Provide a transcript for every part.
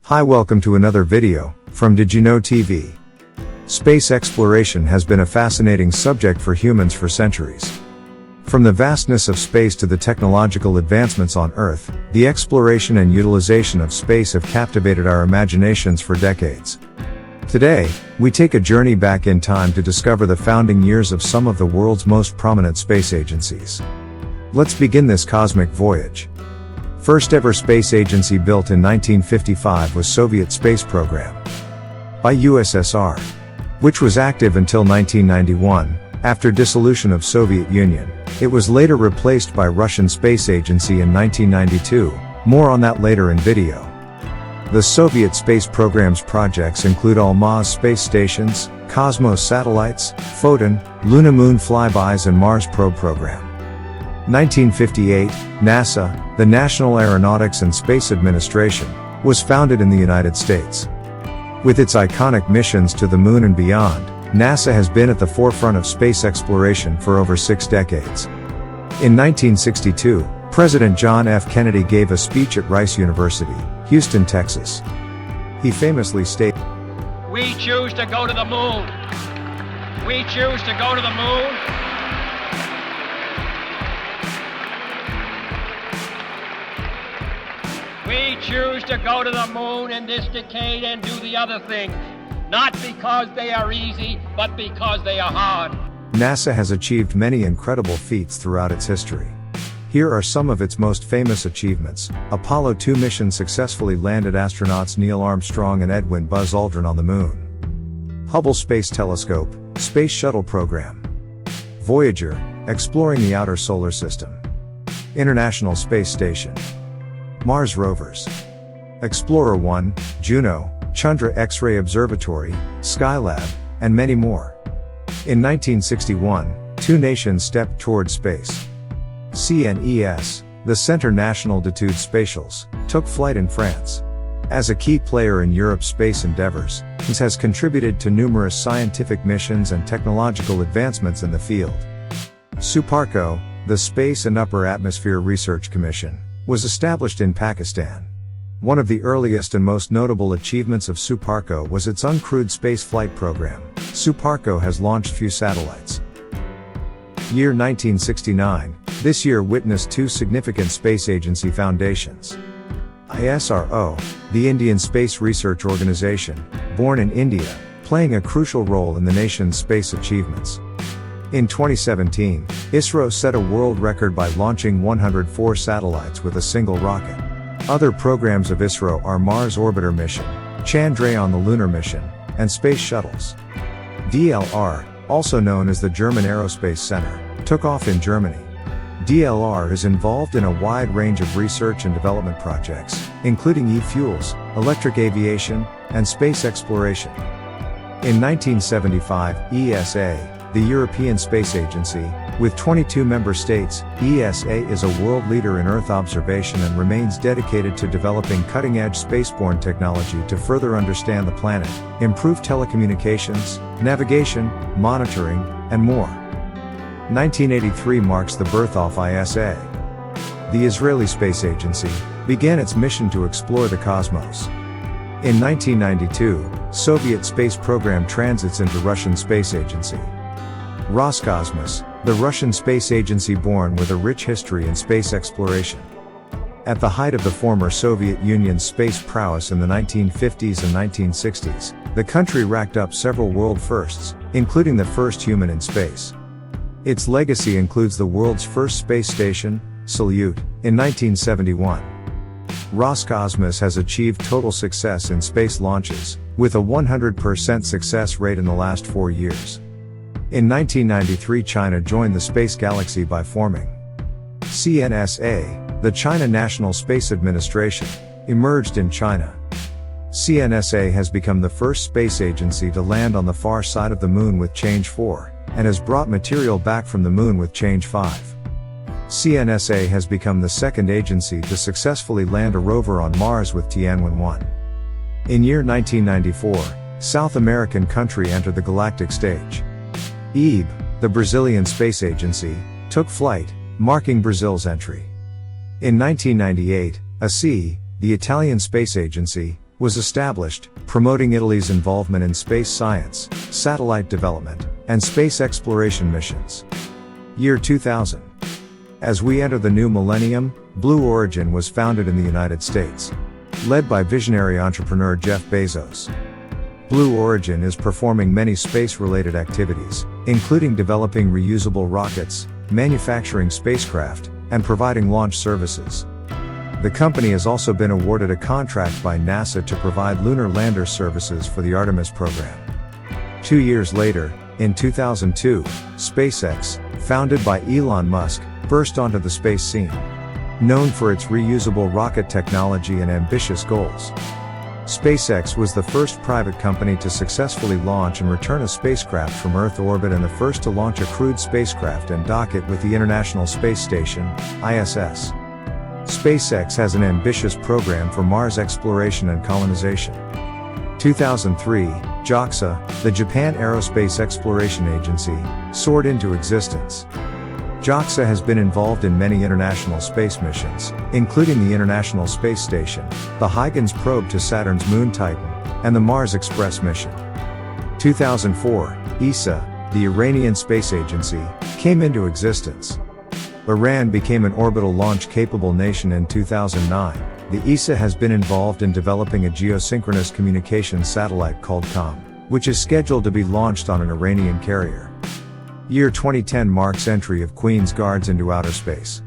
Hi, welcome to another video from Did You Know TV. Space exploration has been a fascinating subject for humans for centuries. From the vastness of space to the technological advancements on Earth, the exploration and utilization of space have captivated our imaginations for decades. Today, we take a journey back in time to discover the founding years of some of the world's most prominent space agencies. Let's begin this cosmic voyage. First ever space agency built in 1955 was Soviet space program by USSR, which was active until 1991. After dissolution of Soviet Union, it was later replaced by Russian Space Agency in 1992. More on that later in video. The Soviet space program's projects include Almaz space stations, Cosmos satellites, Photon, Luna Moon flybys and Mars probe program. 1958, NASA, the National Aeronautics and Space Administration, was founded in the United States. With its iconic missions to the moon and beyond, NASA has been at the forefront of space exploration for over 6 decades. In 1962, President John F. Kennedy gave a speech at Rice University, Houston, Texas. He famously stated, "We choose to go to the moon. We choose to go to the moon. We choose to go to the moon in this decade and do the other things, not because they are easy, but because they are hard." NASA has achieved many incredible feats throughout its history. Here are some of its most famous achievements. Apollo 2 mission successfully landed astronauts Neil Armstrong and Edwin Buzz Aldrin on the moon. Hubble Space Telescope, Space Shuttle Program. Voyager, exploring the outer solar system. International Space Station. Mars rovers. Explorer 1, Juno, Chandra X-ray Observatory, Skylab, and many more. In 1961, 2 nations stepped toward space. CNES, the Centre National d'études spatiales, took flight in France. As a key player in Europe's space endeavors, it has contributed to numerous scientific missions and technological advancements in the field. SUPARCO, the Space and Upper Atmosphere Research Commission, was established in Pakistan. One of the earliest and most notable achievements of SUPARCO was its uncrewed space flight program. SUPARCO has launched few satellites. Year 1969, this year witnessed 2 significant space agency foundations. ISRO, the Indian Space Research Organization, born in India, playing a crucial role in the nation's space achievements. In 2017, ISRO set a world record by launching 104 satellites with a single rocket. Other programs of ISRO are Mars Orbiter Mission, Chandrayaan the Lunar Mission, and space shuttles. DLR, also known as the German Aerospace Center, took off in Germany. DLR is involved in a wide range of research and development projects, including e-fuels, electric aviation, and space exploration. In 1975, ESA, the European Space Agency, with 22 member states, ESA is a world leader in Earth observation and remains dedicated to developing cutting-edge spaceborne technology to further understand the planet, improve telecommunications, navigation, monitoring, and more. 1983 marks the birth of ISA. The Israeli Space Agency began its mission to explore the cosmos. In 1992, Soviet space program transits into Russian Space Agency. Roscosmos, the Russian space agency born with a rich history in space exploration. At the height of the former Soviet Union's space prowess in the 1950s and 1960s, the country racked up several world firsts, including the first human in space. Its legacy includes the world's first space station, Salyut, in 1971. Roscosmos has achieved total success in space launches, with a 100% success rate in the last 4 years. In 1993, China joined the space galaxy by forming CNSA, the China National Space Administration, emerged in China. CNSA has become the first space agency to land on the far side of the moon with Change 4, and has brought material back from the moon with Change 5. CNSA has become the second agency to successfully land a rover on Mars with Tianwen-1. In year 1994, South American country entered the galactic stage. EBE, the Brazilian Space Agency, took flight, marking Brazil's entry. In 1998, ASI, the Italian Space Agency, was established, promoting Italy's involvement in space science, satellite development, and space exploration missions. Year 2000. As we enter the new millennium, Blue Origin was founded in the United States. Led by visionary entrepreneur Jeff Bezos. Blue Origin is performing many space-related activities, including developing reusable rockets, manufacturing spacecraft, and providing launch services. The company has also been awarded a contract by NASA to provide lunar lander services for the Artemis program. 2 years later, in 2002, SpaceX, founded by Elon Musk, burst onto the space scene. Known for its reusable rocket technology and ambitious goals, SpaceX was the first private company to successfully launch and return a spacecraft from Earth orbit and the first to launch a crewed spacecraft and dock it with the International Space Station, ISS. SpaceX has an ambitious program for Mars exploration and colonization. 2003, JAXA, the Japan Aerospace Exploration Agency, soared into existence. JAXA has been involved in many international space missions, including the International Space Station, the Huygens probe to Saturn's moon Titan, and the Mars Express mission. 2004, ESA, the Iranian Space Agency, came into existence. Iran became an orbital launch-capable nation in 2009. The ESA has been involved in developing a geosynchronous communications satellite called COM, which is scheduled to be launched on an Iranian carrier. Year 2010 marks entry of Queen's Guards into outer space.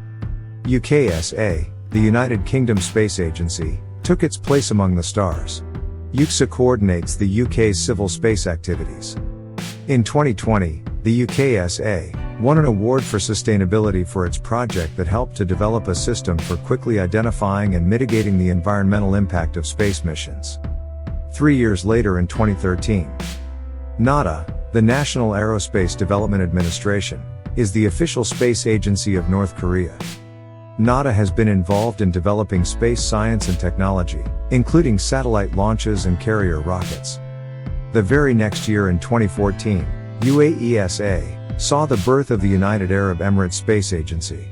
UKSA, the United Kingdom Space Agency, took its place among the stars. UKSA coordinates the UK's civil space activities. In 2020, the UKSA won an award for sustainability for its project that helped to develop a system for quickly identifying and mitigating the environmental impact of space missions. 3 years later in 2013, NASA, the National Aerospace Development Administration, is the official space agency of North Korea. NASA has been involved in developing space science and technology, including satellite launches and carrier rockets. The very next year in 2014, UAESA saw the birth of the United Arab Emirates Space Agency.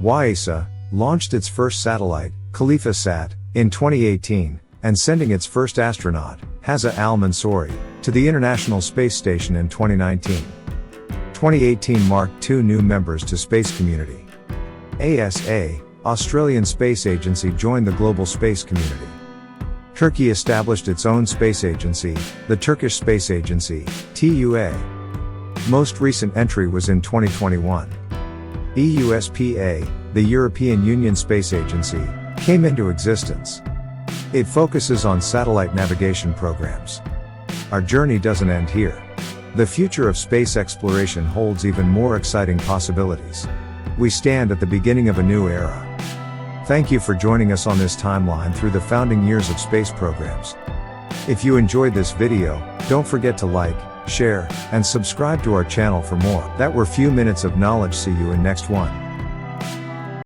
UAESA launched its first satellite, Khalifa Sat, in 2018, and sending its first astronaut, Hazza al-Mansouri, to the International Space Station in 2019. 2018 marked 2 new members to space community. ASA, Australian Space Agency, joined the global space community. Turkey established its own space agency, the Turkish Space Agency, TUA. Most recent entry was in 2021. EUSPA, the European Union Space Agency, came into existence. It focuses on satellite navigation programs. Our journey doesn't end here. The future of space exploration holds even more exciting possibilities. We stand at the beginning of a new era. Thank you for joining us on this timeline through the founding years of space programs. If you enjoyed this video, don't forget to like, share, and subscribe to our channel for more. That were few minutes of knowledge. See you in next one.